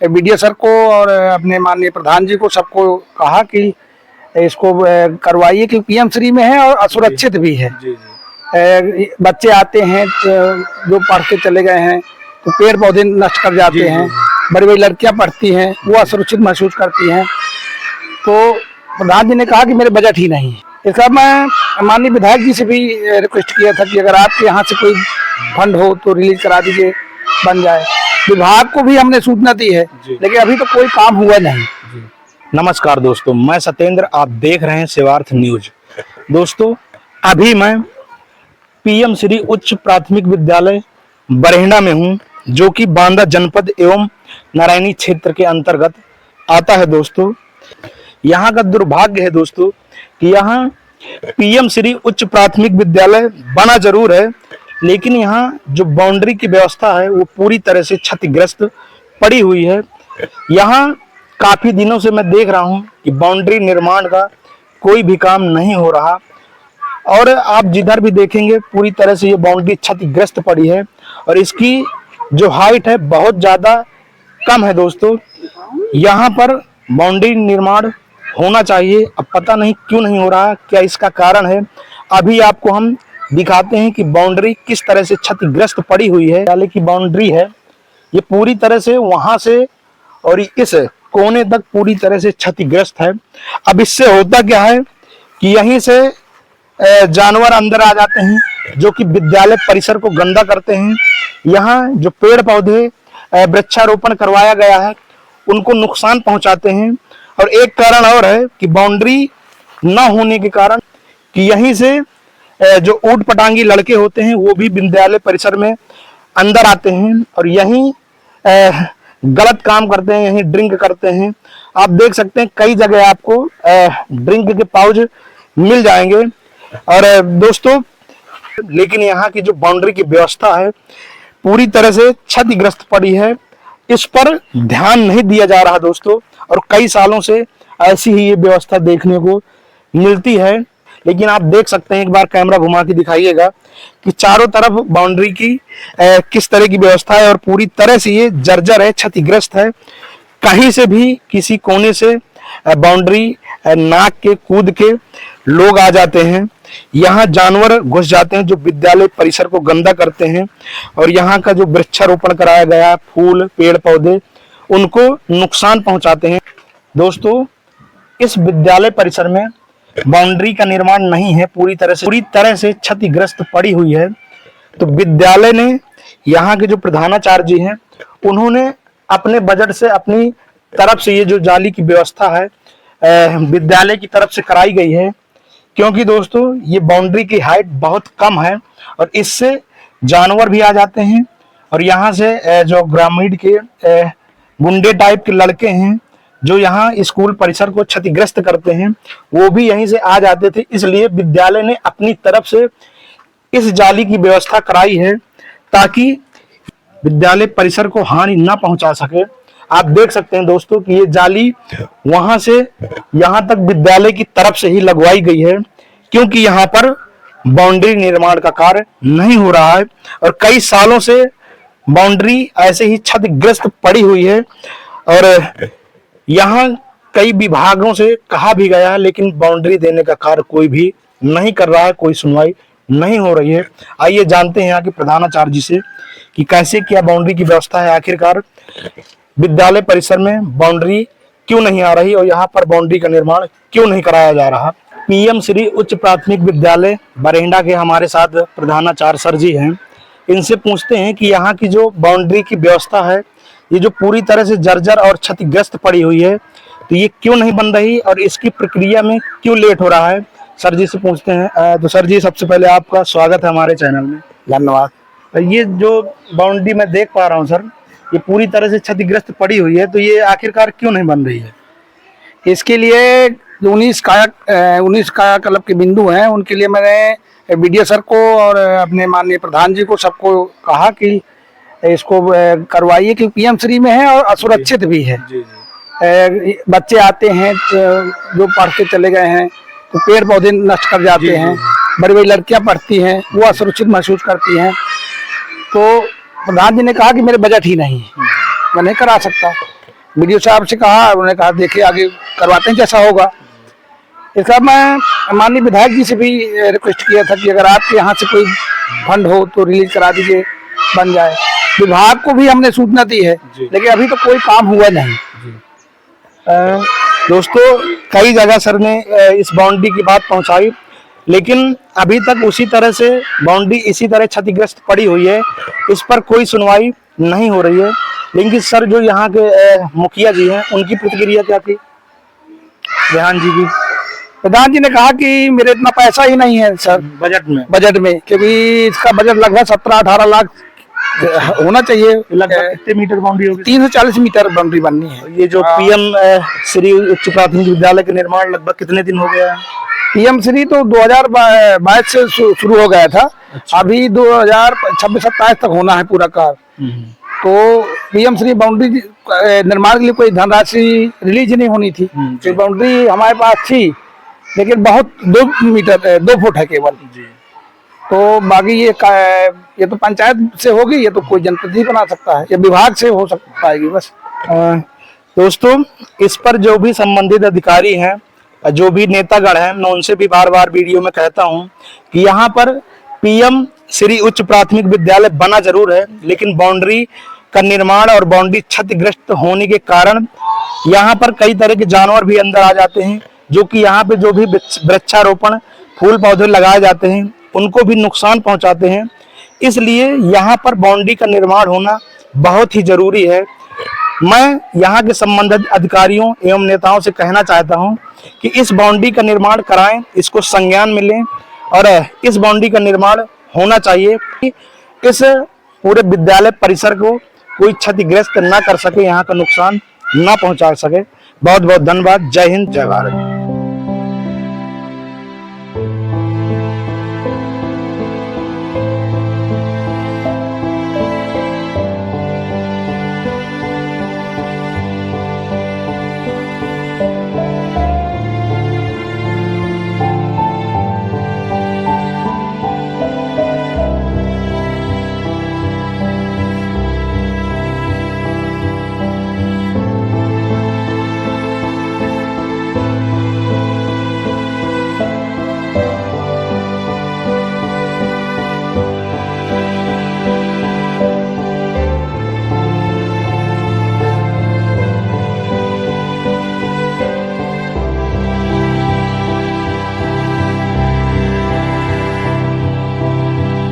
BDO sir को और अपने माननीय प्रधान जी को सबको कहा कि इसको करवाइए, क्योंकि पीएम श्री में है और असुरक्षित भी है। बच्चे आते हैं जो पढ़ के चले गए हैं तो पेड़ पौधे नष्ट कर जाते हैं, बड़ी बड़ी लड़कियां पढ़ती हैं, वो असुरक्षित महसूस करती हैं। तो प्रधान जी ने कहा कि मेरे बजट ही नहीं है। इसका मैं माननीय विधायक जी से भी रिक्वेस्ट किया था कि अगर आपके यहाँ से कोई फंड हो तो रिलीज करा दीजिए, बन जाए। विभाग को भी हमने सूचना दी है, लेकिन अभी तो कोई काम हुआ नहीं। नमस्कार दोस्तों, मैं सत्येंद्र, आप देख रहे हैं सेवार्थ न्यूज। दोस्तों, अभी मैं पीएम श्री उच्च प्राथमिक विद्यालय बरहेड़ा में हूं, जो कि बांदा जनपद एवं नारायणी क्षेत्र के अंतर्गत आता है। दोस्तों, यहाँ का दुर्भाग्य है दोस्तों कि यहाँ पीएम श्री उच्च प्राथमिक विद्यालय बना जरूर है, लेकिन यहाँ जो बाउंड्री की व्यवस्था है वो पूरी तरह से क्षतिग्रस्त पड़ी हुई है। यहाँ काफी दिनों से मैं देख रहा हूँ कि बाउंड्री निर्माण का कोई भी काम नहीं हो रहा, और आप जिधर भी देखेंगे पूरी तरह से ये बाउंड्री क्षतिग्रस्त पड़ी है और इसकी जो हाइट है बहुत ज्यादा कम है। दोस्तों, यहाँ पर बाउंड्री निर्माण होना चाहिए, अब पता नहीं क्यों नहीं हो रहा, क्या इसका कारण है। अभी आपको हम दिखाते हैं कि बाउंड्री किस तरह से क्षतिग्रस्त पड़ी हुई है। विद्यालय की बाउंड्री है ये पूरी तरह से वहां से और इस कोने तक पूरी तरह से क्षतिग्रस्त है। अब इससे होता क्या है कि यहीं से जानवर अंदर आ जाते हैं, जो कि विद्यालय परिसर को गंदा करते हैं। यहाँ जो पेड़ पौधे वृक्षारोपण करवाया गया है उनको नुकसान पहुंचाते हैं। और एक कारण और है कि बाउंड्री न होने के कारण कि यहीं से जो ऊट पटांगी लड़के होते हैं वो भी विद्यालय परिसर में अंदर आते हैं और यहीं गलत काम करते हैं, यहीं ड्रिंक करते हैं। आप देख सकते हैं कई जगह आपको ड्रिंक के पाउच मिल जाएंगे। और दोस्तों, लेकिन यहाँ की जो बाउंड्री की व्यवस्था है पूरी तरह से क्षतिग्रस्त पड़ी है, इस पर ध्यान नहीं दिया जा रहा दोस्तों। और कई सालों से ऐसी ही ये व्यवस्था देखने को मिलती है। लेकिन आप देख सकते हैं, एक बार कैमरा घुमा के दिखाइएगा कि चारों तरफ बाउंड्री की किस तरह की व्यवस्था है और पूरी तरह से ये जर्जर है, क्षतिग्रस्त है। कहीं से भी किसी कोने से बाउंड्री नाक के कूद के लोग आ जाते हैं, यहाँ जानवर घुस जाते हैं जो विद्यालय परिसर को गंदा करते हैं। और यहाँ का जो वृक्षारोपण कराया गया, फूल पेड़ पौधे, उनको नुकसान पहुंचाते हैं। दोस्तों, इस विद्यालय परिसर में बाउंड्री का निर्माण नहीं है, पूरी तरह से क्षतिग्रस्त पड़ी हुई है। तो विद्यालय ने, यहाँ के जो प्रधानाचार्य जी हैं, उन्होंने अपने बजट से अपनी तरफ से ये जो जाली की व्यवस्था है विद्यालय की तरफ से कराई गई है, क्योंकि दोस्तों ये बाउंड्री की हाइट बहुत कम है और इससे जानवर भी आ जाते हैं। और यहाँ से जो ग्रामीण के गुंडे टाइप के लड़के हैं जो यहाँ स्कूल परिसर को क्षतिग्रस्त करते हैं, वो भी यहीं से आ जाते थे। इसलिए विद्यालय ने अपनी तरफ से इस जाली की व्यवस्था कराई है ताकि विद्यालय परिसर को हानि न पहुंचा सके। आप देख सकते हैं दोस्तों कि ये जाली वहां से यहाँ तक विद्यालय की तरफ से ही लगवाई गई है, क्योंकि यहाँ पर बाउंड्री निर्माण का कार्य नहीं हो रहा है और कई सालों से बाउंड्री ऐसे ही क्षतिग्रस्त पड़ी हुई है। और यहाँ कई विभागों से कहा भी गया है, लेकिन बाउंड्री देने का कार्य कोई भी नहीं कर रहा है, कोई सुनवाई नहीं हो रही है। आइए जानते हैं यहाँ के प्रधानाचार्य जी से कि कैसे क्या बाउंड्री की व्यवस्था है, आखिरकार विद्यालय परिसर में बाउंड्री क्यों नहीं आ रही और यहाँ पर बाउंड्री का निर्माण क्यों नहीं कराया जा रहा। पीएम श्री उच्च प्राथमिक विद्यालय बरहेड़ा के हमारे साथ प्रधानाचार्य सर जी हैं, इनसे पूछते हैं कि यहाँ की जो बाउंड्री की व्यवस्था है ये जो पूरी तरह से जर्जर और क्षतिग्रस्त पड़ी हुई है, तो ये क्यों नहीं बन रही और इसकी प्रक्रिया में क्यों लेट हो रहा है। सर जी से पूछते हैं। तो सर जी, सबसे पहले आपका स्वागत है हमारे चैनल में। धन्यवाद। ये जो बाउंड्री मैं देख पा रहा हूँ सर, ये पूरी तरह से क्षतिग्रस्त पड़ी हुई है, तो ये आखिरकार क्यों नहीं बन रही है। इसके लिए 19 कायाकल्प के बिंदु हैं, उनके लिए मैंने बीडीओ सर को और अपने माननीय प्रधान जी को सबको कहा कि इसको करवाइए, क्योंकि पीएम श्री में है और असुरक्षित भी है। बच्चे आते हैं जो पढ़ के चले गए हैं तो पेड़ पौधे नष्ट कर जाते हैं, बड़ी बड़ी लड़कियां पढ़ती हैं, वो असुरक्षित महसूस करती हैं। तो प्रधान जी ने कहा कि मेरे बजट ही नहीं है, मैं नहीं करा सकता। वीडियो साहब से कहा, उन्होंने कहा देखिए आगे करवाते हैं जैसा होगा। इसका मैं माननीय विधायक जी से भी रिक्वेस्ट किया था कि अगर आपके यहाँ से कोई फंड हो तो रिलीज करा दीजिए, बन जाए। विभाग को भी हमने सूचना दी है, लेकिन अभी तो कोई काम हुआ नहीं। दोस्तों कई जगह सर ने इस बाउंड्री की बात पहुंचाई, लेकिन अभी तक उसी तरह से बाउंड्री इसी तरह क्षतिग्रस्त पड़ी हुई है, इस पर कोई सुनवाई नहीं हो रही है। लेकिन सर जो यहाँ के मुखिया जी हैं, उनकी प्रतिक्रिया क्या थी रेहान जी की? प्रधान जी ने कहा कि मेरे इतना पैसा ही नहीं है सर बजट में, क्योंकि इसका बजट लगभग 17-18 लाख होना चाहिए। लगभग कितने मीटर बाउंड्री होगी? 340 मीटर बाउंड्री बननी है। ये जो पीएम श्री उच्च प्राथमिक विद्यालय का निर्माण लगभग कितने दिन हो गया है? पीएम श्री तो 2022 से शुरू हो गया था। अच्छा। अभी 2026-27 तक होना है पूरा कार्य। तो पीएम श्री बाउंड्री निर्माण के लिए कोई धनराशि रिलीज नहीं होनी थी। तो बाउंड्री हमारे पास थी, लेकिन बहुत 2 फुट है केवल। तो बाकी ये तो पंचायत से होगी, ये तो कोई जनप्रतिनिधि बना सकता है, ये विभाग से हो सकता है बस। दोस्तों इस पर जो भी संबंधित अधिकारी हैं, जो भी नेतागण हैं, मैं उनसे भी बार बार वीडियो में कहता हूं कि यहाँ पर पीएम श्री उच्च प्राथमिक विद्यालय बना जरूर है, लेकिन बाउंड्री का निर्माण और बाउंड्री क्षतिग्रस्त होने के कारण यहाँ पर कई तरह के जानवर भी अंदर आ जाते हैं, जो कि यहाँ पे जो भी वृक्षारोपण फूल पौधे लगाए जाते हैं उनको भी नुकसान पहुंचाते हैं। इसलिए यहाँ पर बाउंड्री का निर्माण होना बहुत ही जरूरी है। मैं यहाँ के संबंधित अधिकारियों एवं नेताओं से कहना चाहता हूँ कि इस बाउंड्री का निर्माण कराएं, इसको संज्ञान में लें और इस बाउंड्री का निर्माण होना चाहिए कि इस पूरे विद्यालय परिसर को कोई क्षतिग्रस्त ना कर सके, यहाँ का नुकसान ना पहुंचा सके। बहुत बहुत धन्यवाद। जय हिंद, जय भारत।